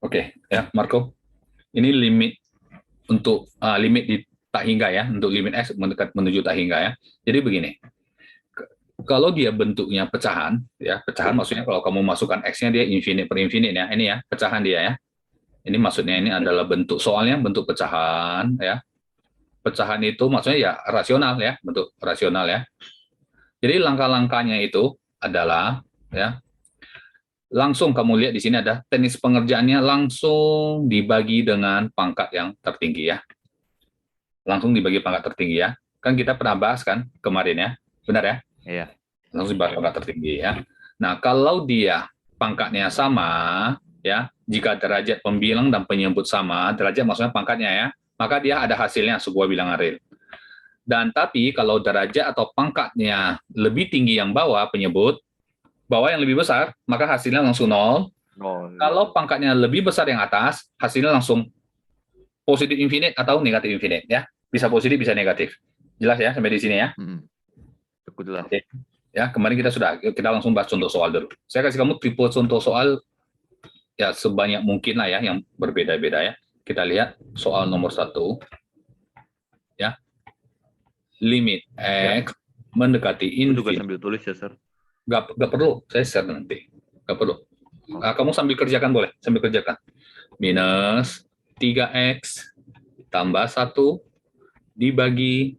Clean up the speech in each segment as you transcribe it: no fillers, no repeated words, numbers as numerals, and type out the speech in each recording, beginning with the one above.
Oke, ya Marco. Ini limit untuk limit di tak hingga ya, untuk limit x mendekat menuju tak hingga ya. Jadi begini, kalau dia bentuknya pecahan, ya pecahan maksudnya kalau kamu masukkan x-nya dia infinite per infinite ya, ini ya pecahan dia ya. Ini maksudnya ini adalah bentuk soalnya bentuk pecahan ya. Pecahan itu maksudnya ya rasional ya, bentuk rasional ya. Jadi langkah-langkahnya itu adalah ya langsung kamu lihat di sini ada teknis pengerjaannya langsung dibagi dengan pangkat yang tertinggi ya. Langsung dibagi pangkat tertinggi ya. Kan kita pernah bahas kan kemarin ya, benar ya? Iya. Langsung dibagi pangkat tertinggi ya. Nah, kalau dia pangkatnya sama, ya, jika derajat pembilang dan penyebut sama, derajat maksudnya pangkatnya ya, maka dia ada hasilnya sebuah bilangan real. Dan tapi kalau derajat atau pangkatnya lebih tinggi yang bawah penyebut, bawah yang lebih besar, maka hasilnya langsung nol. Kalau pangkatnya lebih besar yang atas, hasilnya langsung positif infinite atau negatif infinite ya. Bisa positif, bisa negatif. Jelas ya sampai di sini ya? Cukup jelas. Oke. Ya, kemarin kita langsung bahas contoh soal dulu. Saya kasih kamu tipe contoh soal ya sebanyak mungkin lah ya yang berbeda-beda ya. Kita lihat soal nomor 1 ya. Limit x mendekati Itu juga infinite. sambil tulis ya, Sir. Gak perlu, saya share nanti. Gak perlu. Kamu sambil kerjakan boleh, sambil kerjakan. Minus 3x tambah 1 dibagi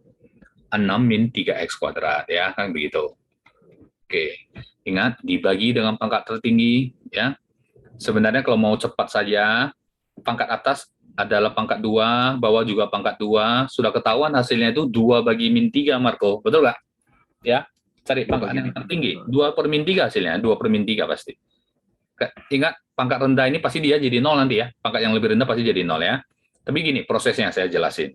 6 min 3x kuadrat ya, kan begitu. Oke, ingat dibagi dengan pangkat tertinggi ya. Sebenarnya kalau mau cepat saja, pangkat atas adalah pangkat 2, bawah juga pangkat 2. Sudah ketahuan hasilnya itu 2 bagi min 3, Marco. Betul nggak? Ya, cari pangkat yang tertinggi. 2 per min 3 hasilnya, 2 per min 3 pasti. Ingat, pangkat rendah ini pasti dia jadi 0 nanti ya. Pangkat yang lebih rendah pasti jadi 0 ya. Tapi gini, prosesnya saya jelasin.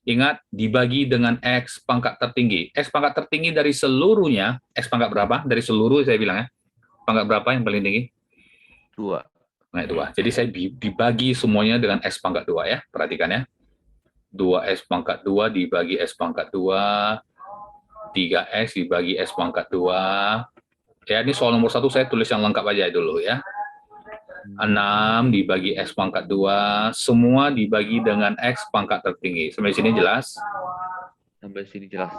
Ingat, dibagi dengan X pangkat tertinggi. X pangkat tertinggi dari seluruhnya, X pangkat berapa? Dari seluruh saya bilang ya. Pangkat berapa yang paling tinggi? 2. Nah, 2. Jadi saya dibagi semuanya dengan X pangkat 2 ya. Perhatikan ya. 2X pangkat 2 dibagi X pangkat 2. 3X dibagi X pangkat 2. Ya, ini soal nomor 1 saya tulis yang lengkap aja dulu ya. 6 dibagi X pangkat 2, semua dibagi dengan X pangkat tertinggi. Sampai sini jelas? Sampai sini jelas.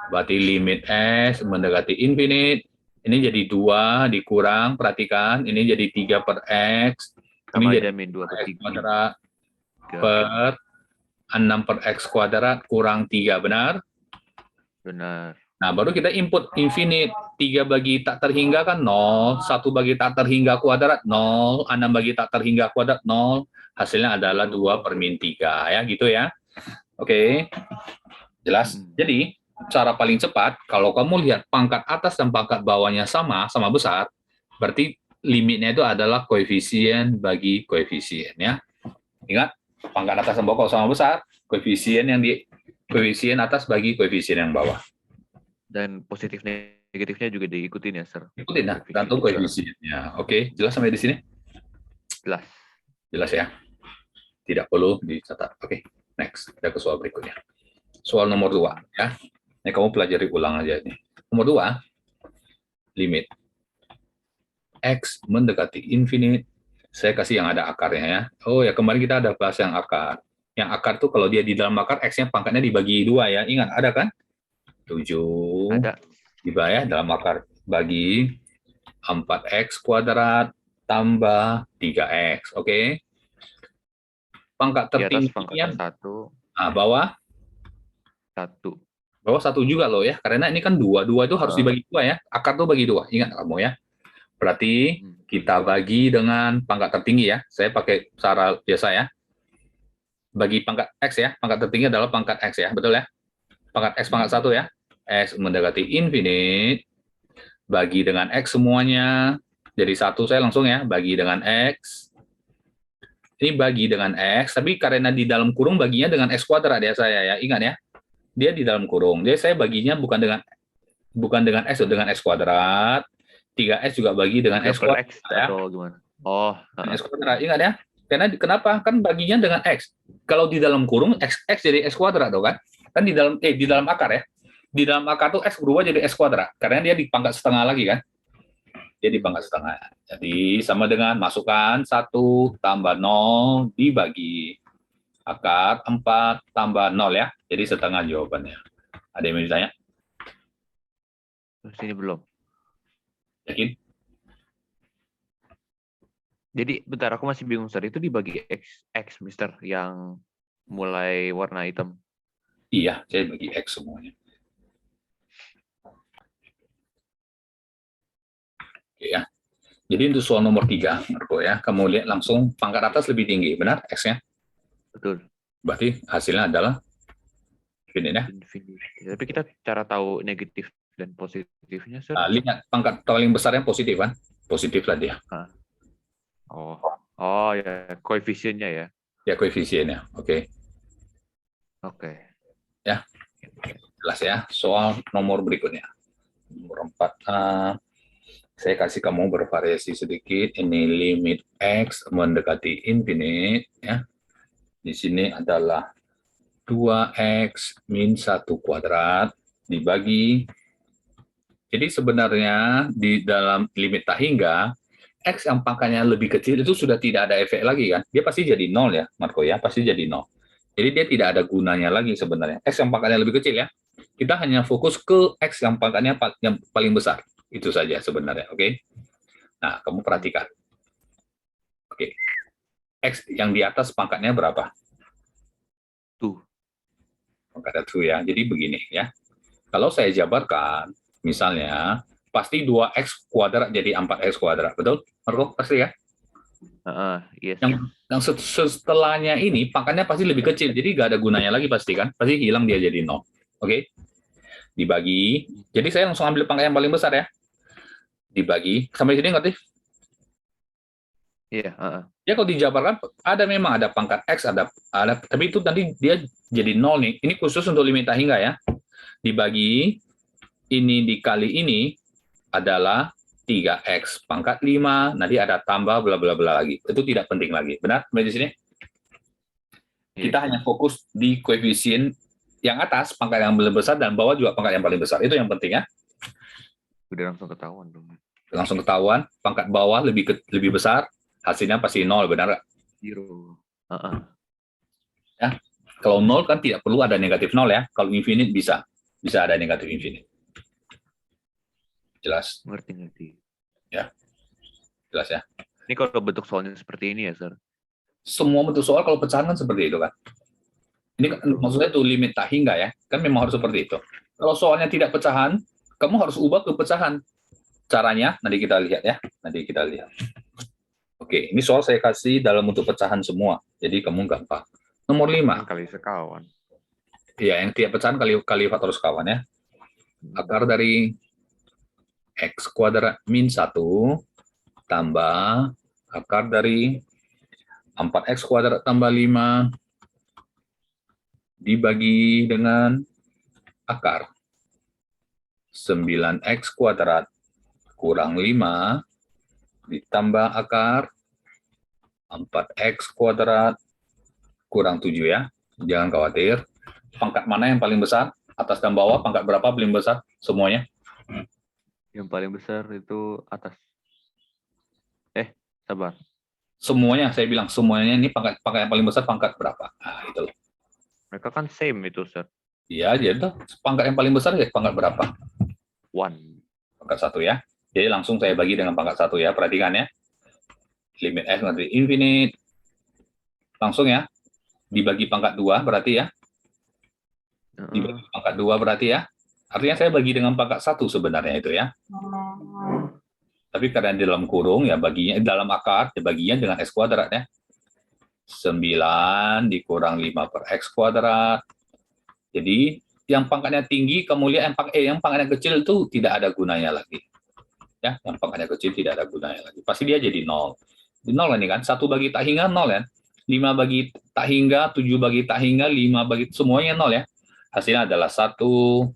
Berarti limit X mendekati infinite. Ini jadi 2 dikurang, perhatikan, ini jadi 3 per X. Ini jadi min 2 per X kuadrat per 6 per X kuadrat kurang 3, benar? Benar. Nah, baru kita input infinite. 3 bagi tak terhingga kan 0, 1 bagi tak terhingga kuadrat 0, 6 bagi tak terhingga kuadrat 0. Hasilnya adalah 2 per min 3, ya gitu ya. Oke, jelas? Jadi, cara paling cepat, kalau kamu lihat pangkat atas dan pangkat bawahnya sama besar, berarti limitnya itu adalah koefisien bagi koefisien, ya. Ingat, pangkat atas dan bawah kalau sama besar, koefisien atas bagi koefisien yang bawah. Dan positif negatifnya juga diikutin ya, Sir? Ikutin ya, gantung koefisiennya. Oke, jelas sampai di sini? Jelas. Jelas ya? Tidak perlu dicatat. Oke, next. Kita ke soal berikutnya. Soal nomor 2 ya. Ini kamu pelajari ulang aja nih. Nomor 2, limit X mendekati infinite. Saya kasih yang ada akarnya ya. Oh ya, kemarin kita ada bahas yang akar. Yang akar tuh kalau dia di dalam akar, X-nya pangkatnya dibagi 2 ya. Ingat, ada kan? 7. Ada. Dibagi ya, dalam akar. Bagi 4X kuadrat tambah 3X. Oke. Pangkat tertingginya. Bawah? 1. Bawah 1 juga loh ya. Karena ini kan 2. 2 itu harus dibagi 2 ya. Akar tuh bagi 2. Ingat kamu ya. Berarti kita bagi dengan pangkat tertinggi ya. Saya pakai cara biasa ya. Bagi pangkat X ya. Pangkat tertinggi adalah pangkat X ya. Betul ya? Pangkat X pangkat 1 ya. X mendekati infinite. Bagi dengan X semuanya. Jadi 1 saya langsung ya. Bagi dengan X. Ini bagi dengan X. Tapi karena di dalam kurung baginya dengan X kuadrat ya saya ya. Ingat ya. Dia di dalam kurung. Jadi saya baginya bukan dengan X, dengan X kuadrat. 3X juga bagi dengan X kuadrat. Ya. Atau gimana? Oh, X kuadrat. Ingat ya. Karena kenapa? Kan baginya dengan X. Kalau di dalam kurung, X jadi X kuadrat, kan? Kan di dalam akar ya. Di dalam akar tuh X berubah jadi X kuadrat. Karena dia dipangkat setengah lagi kan. Jadi pangkat setengah. Jadi sama dengan masukkan 1 tambah 0 dibagi akar 4 tambah 0 ya. Jadi setengah jawabannya. Ada yang mau ditanya? Terus ini belum. Yakin? Jadi bentar, aku masih bingung, Sir. Itu dibagi X, Mister, yang mulai warna hitam. Iya, saya bagi X semuanya. Oke ya. Jadi untuk soal nomor 3, Marco ya, kamu lihat langsung pangkat atas lebih tinggi, benar X-nya? Betul. Berarti hasilnya adalah infinite ya. Infinity. Tapi kita cara tahu negatif dan positifnya, Sir? Nah, lihat pangkat paling besar yang positif kan? Positif lah dia. Oh ya, koefisiennya ya. Ya koefisiennya. Oke. Oke. Ya. Jelas ya. Soal nomor berikutnya. Nomor 4. Saya kasih kamu bervariasi sedikit. Ini limit X mendekati infinite ya. Di sini adalah 2X min 1 kuadrat dibagi. Jadi sebenarnya di dalam limit tak hingga, X yang pangkatnya lebih kecil itu sudah tidak ada efek lagi kan. Dia pasti jadi 0 ya, Marco ya, pasti jadi 0. Jadi dia tidak ada gunanya lagi sebenarnya. X yang pangkatnya lebih kecil ya. Kita hanya fokus ke X yang pangkatnya yang paling besar. Itu saja sebenarnya, oke? Nah, kamu perhatikan. Oke. X yang di atas pangkatnya berapa? Tuh. Pangkatnya 2 ya. Jadi begini ya. Kalau saya jabarkan, misalnya, pasti 2X kuadrat jadi 4X kuadrat. Betul? Marco, pasti ya? Yes. Yang setelahnya ini, pangkatnya pasti lebih kecil. Jadi nggak ada gunanya lagi pasti kan? Pasti hilang dia jadi 0. Oke? Dibagi. Jadi saya langsung ambil pangkat yang paling besar ya. Dibagi. Sampai sini ngerti? Iya. Ya kalau dijabarkan, memang ada pangkat X, ada, tapi itu nanti dia jadi 0 nih. Ini khusus untuk limit tak hingga ya. Dibagi, ini dikali ini adalah 3X pangkat 5, nanti ada tambah bla bla bla lagi. Itu tidak penting lagi. Benar? Sampai di sini? Kita hanya fokus di koefisien yang atas, pangkat yang paling besar, dan bawah juga pangkat yang paling besar. Itu yang penting ya. Udah langsung ketahuan dong. Langsung ketahuan, pangkat bawah lebih besar, hasilnya pasti 0, benar nggak? 0. Ya. Kalau 0 kan tidak perlu ada negatif 0 ya. Kalau infinite bisa ada negatif infinite. Jelas? Ngerti. Ya. Jelas ya. Ini kalau bentuk soalnya seperti ini ya, Sir? Semua bentuk soal kalau pecahan kan seperti itu kan. Ini kan, maksudnya itu limit tak hingga ya. Kan memang harus seperti itu. Kalau soalnya tidak pecahan, kamu harus ubah ke pecahan. Caranya nanti kita lihat ya. Nanti kita lihat. Oke, ini soal saya kasih dalam bentuk pecahan semua. Jadi kamu gampang. Nomor 5. Kali sekawan. Iya, yang tiap pecahan kali faktor sekawan ya. Akar dari X kuadrat min 1 tambah akar dari 4X kuadrat tambah 5 dibagi dengan akar 9X kuadrat kurang 5 ditambah akar 4X kuadrat kurang 7 ya. Jangan khawatir. Pangkat mana yang paling besar? Atas dan bawah, pangkat berapa paling besar? Semuanya? Yang paling besar itu atas. Sabar. Semuanya, saya bilang semuanya ini pangkat yang paling besar pangkat berapa? Nah, itu loh. Mereka kan same itu, Sir. Iya, jadi pangkat yang paling besar ya pangkat berapa? 1. Pangkat 1 ya. Jadi langsung saya bagi dengan pangkat 1 ya. Perhatikan ya. Limit X nanti infinite. Langsung ya. Dibagi pangkat 2 berarti ya. Dibagi pangkat 2 berarti ya. Artinya saya bagi dengan pangkat 1 sebenarnya itu ya. Tapi karena di dalam kurung ya baginya dalam akar ya baginya dengan X kuadrat ya. 9 dikurang 5 per X kuadrat. Jadi yang pangkatnya tinggi kamu lihat yang pangkatnya kecil itu tidak ada gunanya lagi. Ya, yang pangkatnya kecil tidak ada gunanya lagi. Pasti dia jadi 0. Di 0 ini kan, 1 bagi tak hingga 0 ya. 5 bagi tak hingga, 7 bagi tak hingga, 5 bagi semuanya 0 ya. Hasilnya adalah 1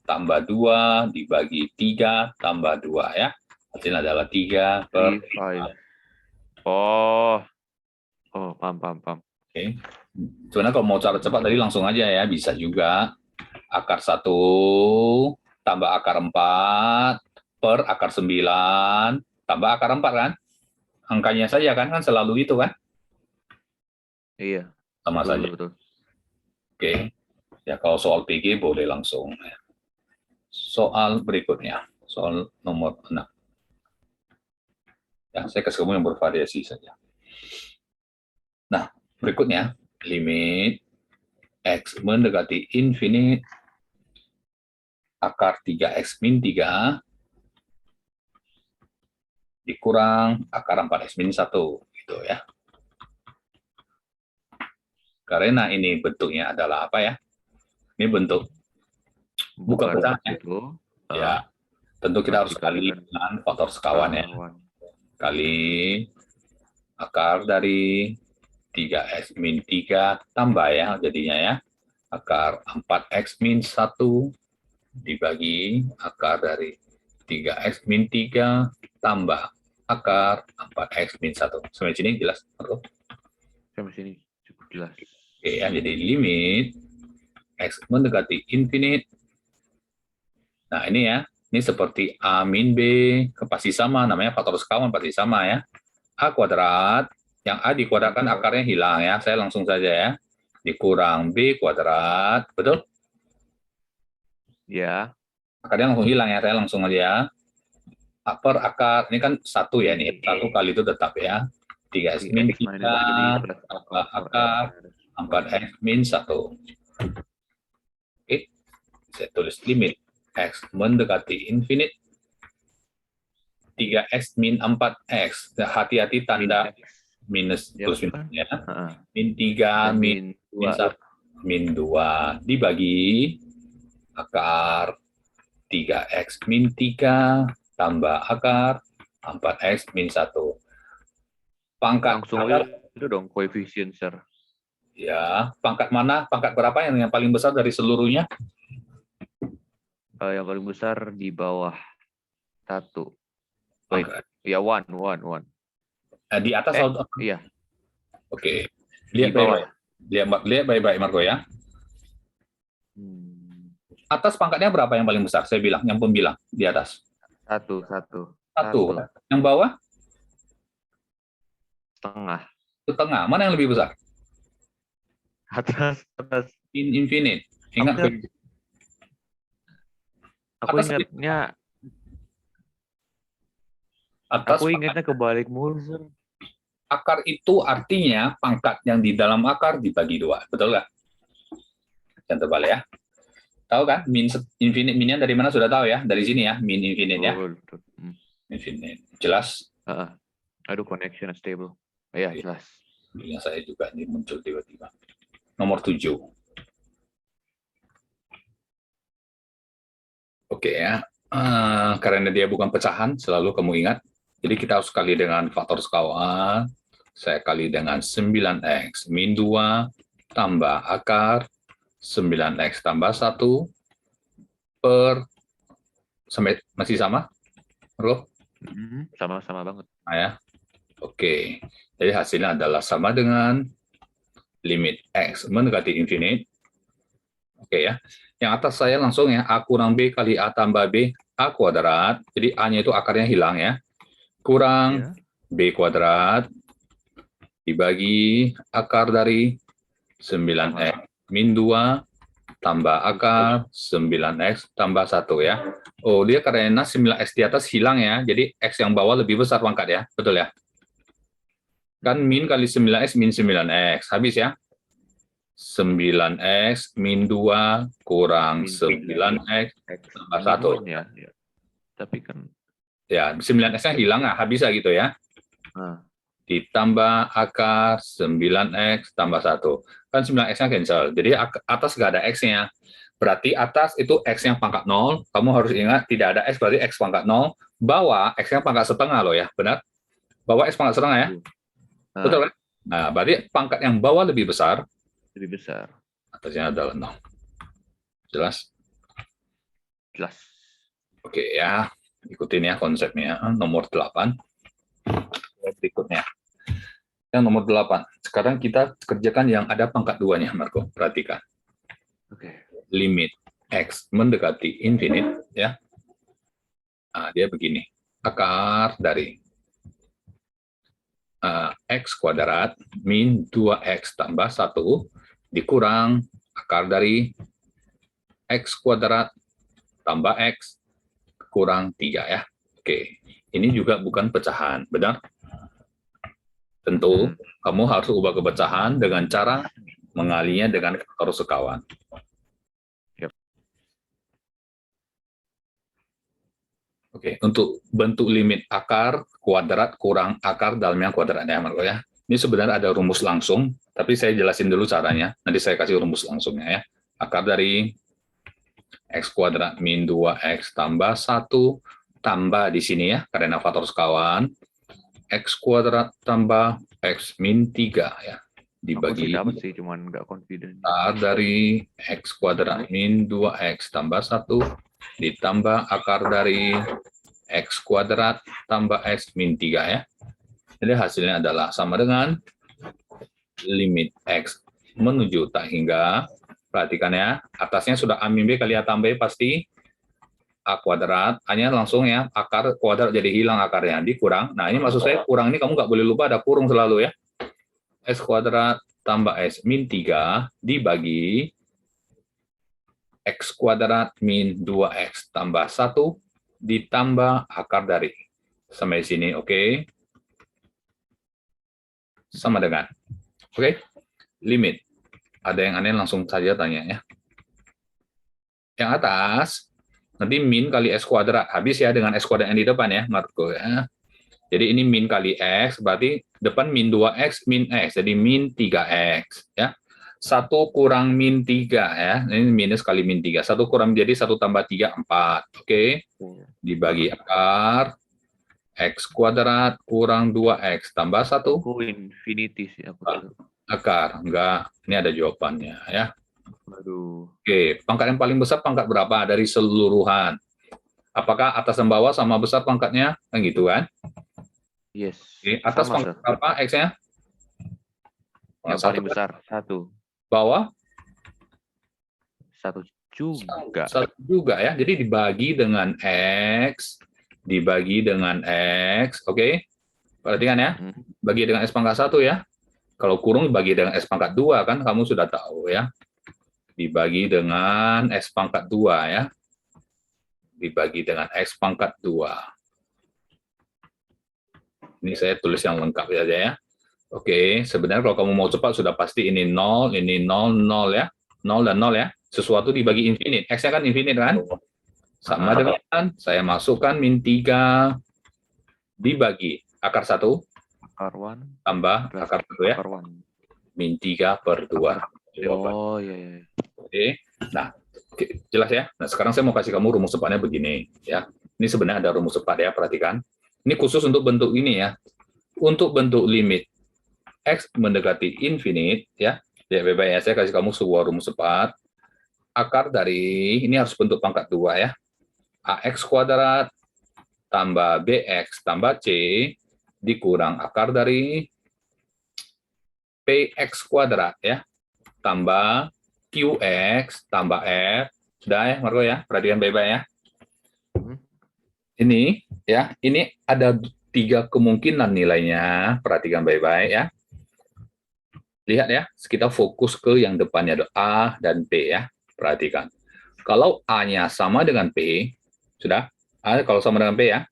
tambah 2 dibagi 3 tambah 2 ya. Hasilnya adalah 3 per 5. Oh, paham. Oke. Sebenarnya kalau mau cara cepat tadi langsung aja ya, bisa juga. Akar 1 tambah akar 4 per akar 9 tambah akar 4 kan? Angkanya saja kan selalu itu kan? Iya, Sama betul, saja. betul. Oke. Ya kalau soal PG boleh langsung. Soal berikutnya, soal nomor 6. Ya, saya kasih kamu yang bervariasi saja. Nah, berikutnya, limit X mendekati infinite, akar 3X min 3, dikurang akar 4X min 1. Gitu ya. Karena ini bentuknya adalah apa ya? Ini bentuk buka Bukan pecahan ya. itu. Ya, tentu kita harus kali dikalikan dengan faktor sekawan ya. Kali akar dari 3X min 3 tambah ya jadinya ya. Akar 4X min 1 dibagi akar dari 3X min 3 tambah akar 4X min 1. Sampai sini jelas? Sampai sini cukup jelas. Oke ya, jadi limit X mendekati infinite. Nah ini ya, ini seperti A min B, pasti sama, namanya faktor sekawan pasti sama ya. A kuadrat, yang A dikuadratkan akarnya hilang ya, saya langsung saja ya. Dikurang B kuadrat, betul? Ya. Akarnya langsung hilang ya, saya langsung aja ya. Per akar, ini kan 1 ya nih, 1 kali itu tetap ya. 3X min 3, akar 4X min 1. Oke, saya tulis limit X mendekati infinite 3X min 4X. Hati-hati tanda minus plus minus ya. Min 3, min 1, min 2 dibagi akar 3X min 3 tambah akar 4X min 1. Pangkat langsung aja itu dong koefisien, Sir. Ya, pangkat mana? Pangkat berapa yang paling besar dari seluruhnya? Yang paling besar di bawah 1. Pangkat. Ya, 1. Di atas atau? Iya. Oke. Lihat baik-baik. Lihat baik-baik, Marco ya. Atas pangkatnya berapa yang paling besar? Saya bilang, yang pembilang di atas. 1. Yang bawah? Setengah. Mana yang lebih besar? Atas. Infinite. Ingat. Aku ingatnya. Aku ingatnya kebalik mulu. Akar itu artinya pangkat yang di dalam akar dibagi 2, betul nggak? Yang terbalik ya. Tahu kan? Min infinite minnya dari mana sudah tahu ya? Dari sini ya, min infinite ya. Infinite. Jelas? Aduh, connection stable. Iya, jelas. Yang saya juga ini muncul tiba-tiba. Nomor 7. Oke ya. Karena dia bukan pecahan, selalu kamu ingat. Jadi kita harus kali dengan faktor sekawan. Saya kali dengan 9X min 2 tambah akar 9X tambah 1 per, sampai masih sama? Bro? Sama-sama banget. Nah, ya. Oke. Jadi hasilnya adalah sama dengan limit X mendekati infinite. Oke ya. Yang atas saya langsung ya, A kurang B kali A tambah B, A kuadrat. Jadi A-nya itu akarnya hilang ya. Kurang B kuadrat dibagi akar dari 9X min 2 tambah akar 9X tambah 1 ya. Oh, dia karena 9X di atas hilang ya, jadi X yang bawah lebih besar pangkat ya, betul ya? Kan min kali 9X min 9X, habis ya? 9X min 2 kurang 9X tambah 1. Ya. Tapi kan ya, 9X-nya hilang, habis ya gitu ya. Ditambah akar 9X tambah 1. Kan 9X-nya cancel. Jadi atas nggak ada X-nya. Berarti atas itu X yang pangkat 0. Kamu harus ingat tidak ada X berarti X pangkat 0. Bawah X yang pangkat setengah loh ya. Benar? Bawah X pangkat setengah ya. Betul kan? Nah, berarti pangkat yang bawah lebih besar. Atasnya adalah 0. Jelas? Jelas. Oke ya. Ikutin ya konsepnya. Nomor 8. Berikutnya. Yang nomor 8. Sekarang kita kerjakan yang ada pangkat 2-nya, Marco. Perhatikan. Limit X mendekati infinite, ya. Nah, dia begini. akar dari X kuadrat min 2X tambah 1 dikurang akar dari X kuadrat tambah X kurang 3 ya. Oke, ini juga bukan pecahan, benar? Tentu, kamu harus ubah ke pecahan dengan cara mengalinya dengan faktor sekawan. Oke, untuk bentuk limit akar kuadrat kurang akar dalam yang kuadrat ya. Ini sebenarnya ada rumus langsung, tapi saya jelasin dulu caranya. Nanti saya kasih rumus langsungnya ya. Akar dari X kuadrat min 2X tambah 1 tambah di sini ya, karena faktor sekawan. X kuadrat tambah X min 3 ya. Dibagi dapat sih, cuman nggak confident. akar dari X kuadrat min 2X tambah 1 ditambah akar dari X kuadrat tambah X min 3 ya. Jadi hasilnya adalah sama dengan limit X menuju tak hingga, perhatikan ya, atasnya sudah A min B kali A tambah B pasti A kuadrat, A-nya langsung ya, akar kuadrat jadi hilang akarnya, dikurang. Nah ini maksud saya kurang ini kamu nggak boleh lupa ada kurung selalu ya. X kuadrat tambah X min 3 dibagi X kuadrat min 2X tambah 1 ditambah akar dari. Sampai sini, oke. Sama dengan. Oke, limit. Ada yang aneh langsung saja tanya ya. Yang atas, nanti min kali X kuadrat. Habis ya dengan X kuadrat yang di depan ya, Marco ya. Jadi ini min kali X, berarti depan min 2X, min X. Jadi min 3X ya. 1 kurang min 3 ya, ini minus kali min 3. 1 kurang jadi 1 tambah 3, 4. Oke, dibagi akar X kuadrat kurang 2X tambah 1. Infinity sih aku. Akar, enggak. Ini ada jawabannya ya. Aduh. Oke, pangkat yang paling besar pangkat berapa dari seluruhan? Apakah atas dan bawah sama besar pangkatnya? Kan gitu kan? Yes. Oke, atas sama, pangkat berapa X-nya? Yang paling besar, 1. Bawah? 1 juga. 1 juga ya. Jadi dibagi dengan X, dibagi dengan X, oke? Perhatikan ya. Bagi dengan X pangkat 1 ya. Kalau kurung dibagi dengan X pangkat 2 kan kamu sudah tahu ya. Dibagi dengan X pangkat 2 ya. Dibagi dengan X pangkat 2. Ini saya tulis yang lengkap saja ya. Oke, sebenarnya kalau kamu mau cepat sudah pasti ini 0, 0 ya. 0 dan 0 ya. Sesuatu dibagi infinite. X-nya kan infinite kan? Sama dengan saya masukkan min 3 dibagi akar 1 akar 1 tambah akar 1 ya. Min 3 per 2. Oh iya. Oke. Nah, jelas ya. Nah, sekarang saya mau kasih kamu rumus cepatnya begini ya. Ini sebenarnya ada rumus cepat ya, perhatikan. Ini khusus untuk bentuk ini ya. Untuk bentuk limit X mendekati infinite ya. Ya, baik-baik ya, saya kasih kamu sebuah rumus cepat. Akar dari, ini harus bentuk pangkat 2 ya. AX kuadrat tambah BX tambah C dikurang akar dari PX kuadrat ya. Tambah QX tambah F. Sudah ya, Marco ya? Perhatikan baik-baik ya. Ini ya, ini ada 3 kemungkinan nilainya. Perhatikan baik-baik ya. Lihat ya, kita fokus ke yang depannya ada A dan P ya. Perhatikan. Kalau A-nya sama dengan P, sudah? A kalau sama dengan P ya.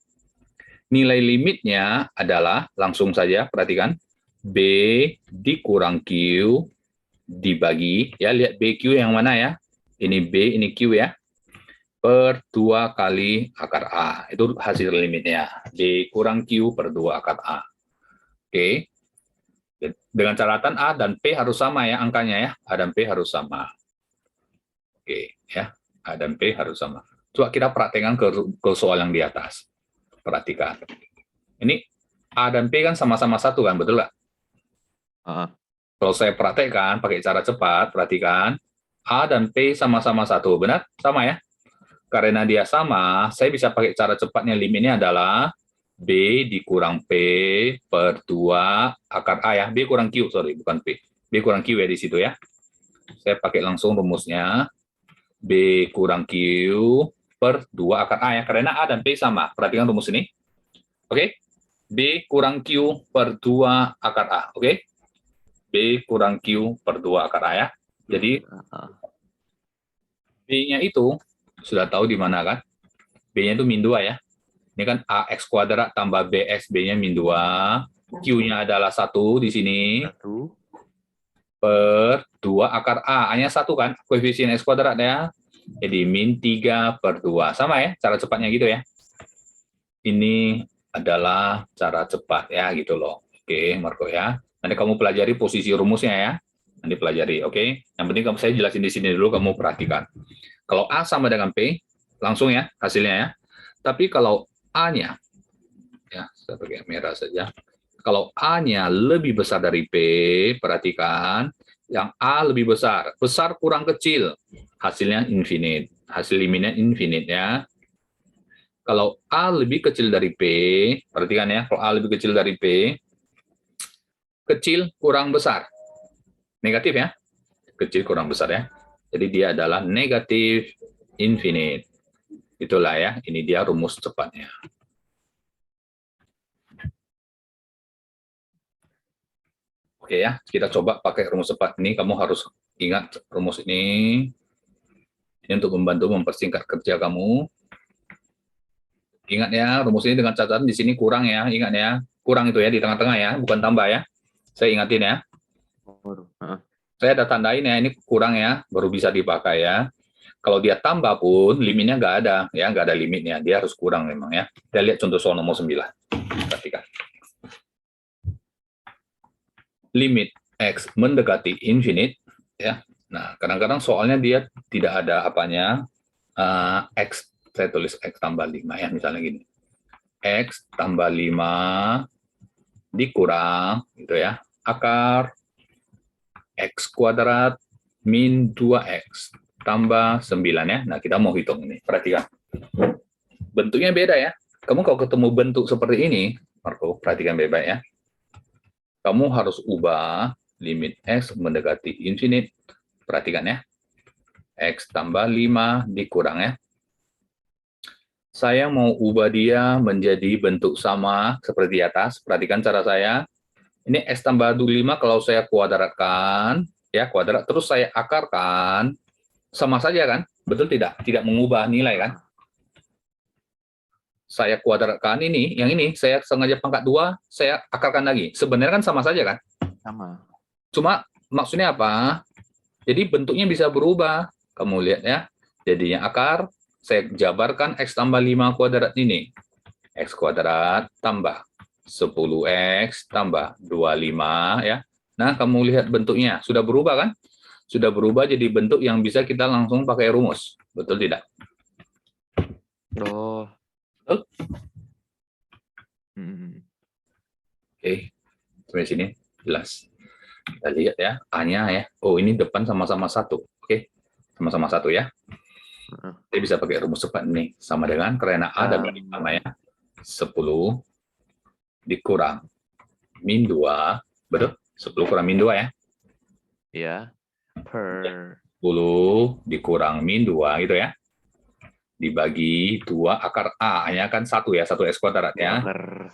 Nilai limitnya adalah, langsung saja perhatikan, B dikurang Q dibagi, ya lihat BQ yang mana ya. Ini B, ini Q ya. Per 2 kali akar A. Itu hasil limitnya. B kurang Q per 2 akar A. Oke. Dengan catatan A dan P harus sama ya angkanya ya. A dan P harus sama. Oke, ya. A dan P harus sama. Coba kita praktekkan ke soal yang di atas. Perhatikan. Ini A dan P kan sama-sama 1 kan, betul nggak? Kalau saya praktekkan pakai cara cepat, perhatikan. A dan P sama-sama 1, benar? Sama ya? Karena dia sama, saya bisa pakai cara cepatnya, limitnya adalah B dikurang P per 2 akar A ya. B kurang Q, sorry, bukan P. B kurang Q ya di situ ya. Saya pakai langsung rumusnya. B kurang Q per 2 akar A ya. Karena A dan P sama. Perhatikan rumus ini. Oke? B kurang Q per 2 akar A. Oke? B kurang Q per 2 akar A ya. Jadi B-nya itu sudah tahu di mana kan? B-nya itu min 2 ya. Ini kan AX kuadrat tambah BX, B-nya min 2. Q-nya adalah 1 di sini. 1 Per 2 akar A. A-nya 1 kan? Koefisien X kuadrat ya. Jadi min 3 per 2. Sama ya, cara cepatnya gitu ya. Ini adalah cara cepat ya, gitu loh. Oke, Marco ya. Nanti kamu pelajari posisi rumusnya ya. Nanti pelajari, oke. Yang penting saya jelasin di sini dulu, kamu perhatikan. Kalau A sama dengan P, langsung ya hasilnya ya. Tapi kalau A-nya, ya saya pakai merah saja. Kalau A-nya lebih besar dari P, perhatikan, yang A lebih besar. Besar kurang kecil, hasilnya infinite. Hasil limitnya infinite ya. Kalau A lebih kecil dari P, perhatikan ya, kalau A lebih kecil dari P, kecil kurang besar. Negatif ya, kecil kurang besar ya. Jadi dia adalah negatif infinite. Itulah ya, ini dia rumus cepatnya. Oke ya, kita coba pakai rumus cepat ini. Kamu harus ingat rumus ini. Ini untuk membantu mempersingkat kerja kamu. Ingat ya, rumus ini dengan catatan di sini kurang ya. Ingat ya, kurang itu ya di tengah-tengah ya, bukan tambah ya. Saya ingatin ya. Saya ada tandain ya, ini kurang ya, baru bisa dipakai ya. Kalau dia tambah pun, limitnya nggak ada ya, nggak ada limitnya. Dia harus kurang memang ya. Kita lihat contoh soal nomor 9. Perhatikan. Limit X mendekati infinite ya. Nah, kadang-kadang soalnya dia tidak ada apanya, X, saya tulis X tambah 5 ya, misalnya gini. X tambah 5 dikurang, gitu ya, akar X kuadrat min 2X tambah 9 ya. Nah, kita mau hitung ini, perhatikan. Bentuknya beda ya. Kamu kalau ketemu bentuk seperti ini, Marco, perhatikan baik-baik ya. Kamu harus ubah limit X mendekati infinite. Perhatikan ya. X tambah 5 dikurang ya. Saya mau ubah dia menjadi bentuk sama seperti di atas. Perhatikan cara saya. Ini X tambah 5 kalau saya kuadratkan, ya kuadrat, terus saya akarkan, sama saja kan? Betul tidak? Tidak mengubah nilai kan? Saya kuadratkan ini, yang ini, saya sengaja pangkat 2, saya akarkan lagi. Sebenarnya kan sama saja kan? sama. Cuma maksudnya apa? Jadi bentuknya bisa berubah. Kamu lihat ya. Jadinya akar, saya jabarkan X tambah 5 kuadrat ini. X kuadrat tambah 10X tambah 25 ya. Nah, kamu lihat bentuknya. Sudah berubah kan? Sudah berubah jadi bentuk yang bisa kita langsung pakai rumus. Betul tidak? Oh. Betul? Oke. Sampai sini jelas. Kita lihat ya, A-nya ya. Oh, ini depan sama-sama 1. Oke. Sama-sama 1 ya. Saya bisa pakai rumus cepat ini. Sama dengan karena A dan B sama ya. 10 dikurang min 2. Betul? 10 kurang min 2 ya. Ya. Per 10 dikurang min 2 gitu ya. Dibagi 2 akar A-nya kan 1 ya, 1X kuadrat ya. akar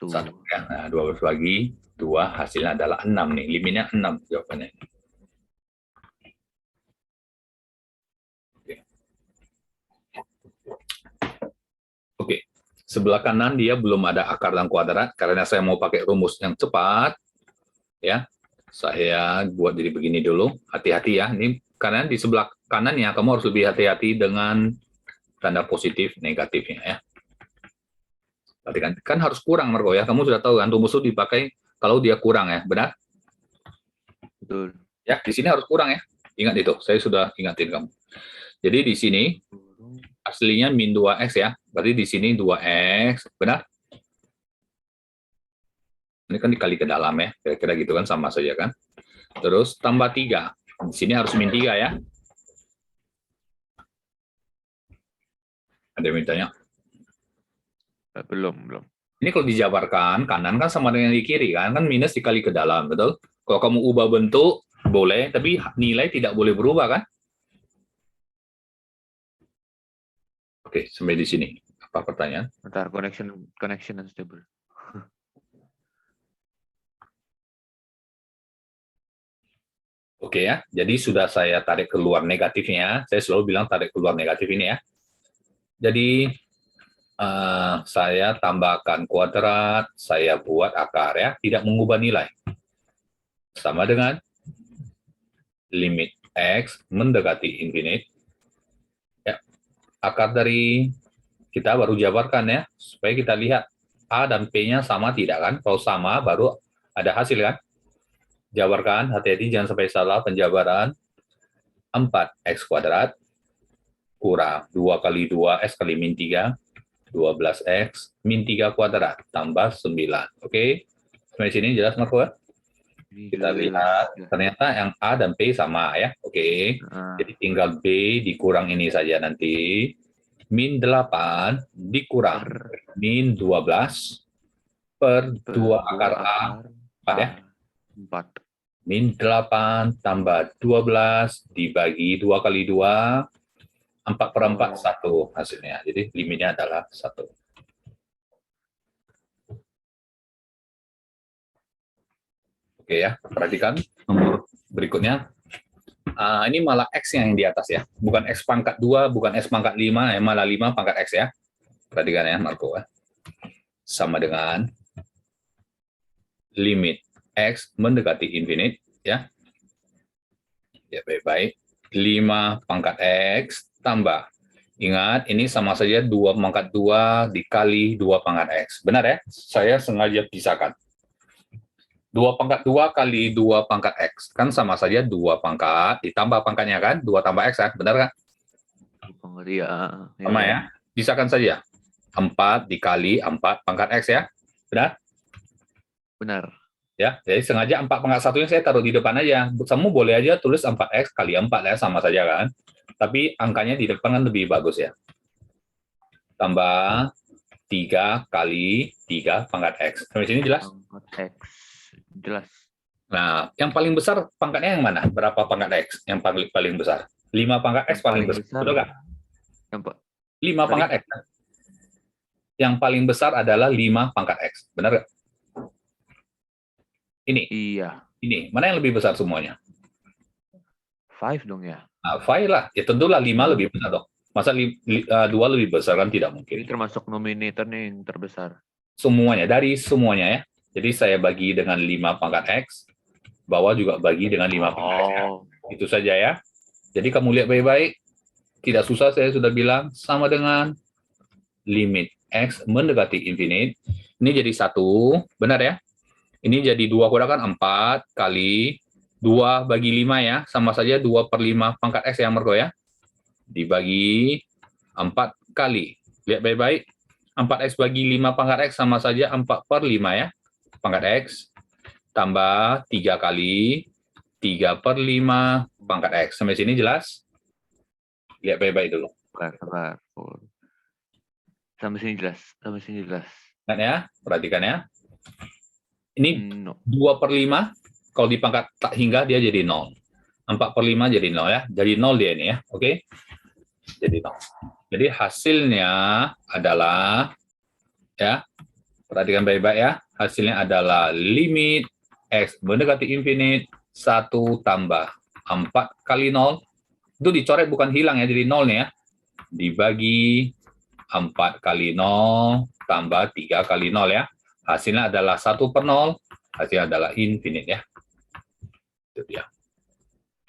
1 ya. Nah, 12 bagi 2 hasilnya adalah 6 nih. Limitnya 6 jawabannya. Oke. Sebelah kanan dia belum ada akar dan kuadrat karena saya mau pakai rumus yang cepat ya. Saya buat jadi begini dulu. Hati-hati ya. Ini karena di sebelah kanannya kamu harus lebih hati-hati dengan tanda positif negatifnya ya. Perhatikan, kan harus kurang Marco ya. Kamu sudah tahu kan rumus itu dipakai kalau dia kurang ya, benar? betul. Ya, di sini harus kurang ya. Ingat itu, saya sudah ingatin kamu. Jadi di sini aslinya min 2X ya. Berarti di sini 2X, benar? Ini kan dikali ke dalam ya. Kira-kira gitu kan, sama saja kan. Terus tambah 3. Di sini harus min 3 ya. Ada yang mintanya? Belum. Ini kalau dijabarkan, kanan kan sama dengan di kiri kan. Kan minus dikali ke dalam, betul? Kalau kamu ubah bentuk, boleh. Tapi nilai tidak boleh berubah kan? Oke, sampai di sini. Apa pertanyaan? Bentar, connection unstable. Oke ya, jadi sudah saya tarik keluar negatifnya. Saya selalu bilang tarik keluar negatif ini ya. Jadi saya tambahkan kuadrat, saya buat akar ya, tidak mengubah nilai. Sama dengan limit X mendekati infinite. Ya, akar dari kita baru jabarkan ya, supaya kita lihat A dan P-nya sama tidak kan? Kalau sama baru ada hasil kan? Jabarkan, hati-hati jangan sampai salah penjabaran. 4x kuadrat kurang 2 kali 2x kali min 3, 12x min 3 kuadrat tambah 9. Oke, sampai sini jelas Marco? Kita lihat ternyata yang A dan P sama ya. Oke, jadi tinggal B dikurang ini saja nanti. Min 8 dikurang min 12 per 2 akar A. 4 ya. 4. Min 8 tambah 12 dibagi 2 kali 2, 4 per 4, 1 hasilnya. Jadi limitnya adalah 1. Oke ya, perhatikan nomor berikutnya. Ini malah X yang di atas ya. Bukan X pangkat 2, bukan X pangkat 5, malah 5 pangkat X ya. Perhatikan ya, Marco. Sama dengan limit X mendekati infinite ya. Ya, baik-baik. 5 pangkat X tambah. Ingat, ini sama saja 2 pangkat 2 dikali 2 pangkat X. Benar ya? Saya sengaja pisahkan. 2 pangkat 2 kali 2 pangkat X. Kan sama saja 2 pangkat ditambah pangkatnya kan? 2 tambah X kan? Benar kan? Iya. Sama ya? Pisahkan saja. 4 dikali 4 pangkat X ya? Benar? Benar. Ya, jadi sengaja 4 pangkat 1 yang saya taruh di depan aja. Kamu boleh aja tulis 4X kali 4 ya, sama saja kan? Tapi angkanya di depan kan lebih bagus ya. Tambah 3 kali 3 pangkat X. Sampai sini jelas? Pangkat X. Jelas. Nah, yang paling besar pangkatnya yang mana? Berapa pangkat X yang paling besar? 5 pangkat X paling besar. Betul nggak? 5 pangkat X. Yang paling besar adalah 5 pangkat X. Benar nggak? Ini. Iya. Ini. Mana yang lebih besar semuanya? 5 dong ya. Nah, 5 lah. Ya tentulah 5 lebih besar dong. Masa 2 lebih besar kan tidak mungkin. Ini termasuk nominator nih yang terbesar. Semuanya. Dari semuanya ya. Jadi saya bagi dengan 5 pangkat X. Bawah juga bagi dengan 5 pangkat X. Ya. Itu saja ya. Jadi kamu lihat baik-baik. Tidak susah, saya sudah bilang. Sama dengan limit X mendekati infinite. Ini jadi 1. Benar ya? Ini jadi 2 kurang 4 kali 2 bagi 5 ya. Sama saja 2 per 5 pangkat X ya, Marco ya. Dibagi 4 kali. Lihat baik-baik. 4X bagi 5 pangkat X sama saja 4 per 5 ya. Pangkat X. Tambah 3 kali 3 per 5 pangkat X. Sampai sini jelas? Lihat baik-baik dulu. Sabar. Sampai sini jelas. Lihat ya, perhatikan ya. Ini 2 per 5, kalau dipangkat tak hingga dia jadi 0. 4 per 5 jadi 0 ya. Jadi 0 dia ini ya, oke? Jadi 0. Jadi hasilnya adalah, ya, perhatikan baik-baik ya. Hasilnya adalah limit X mendekati infinite 1 tambah 4 kali 0. Itu dicoret bukan hilang ya, jadi 0 nih ya. Dibagi 4 kali 0 tambah 3 kali 0 ya. Hasilnya adalah 1 per 0, hasilnya adalah infinite ya. Itu dia.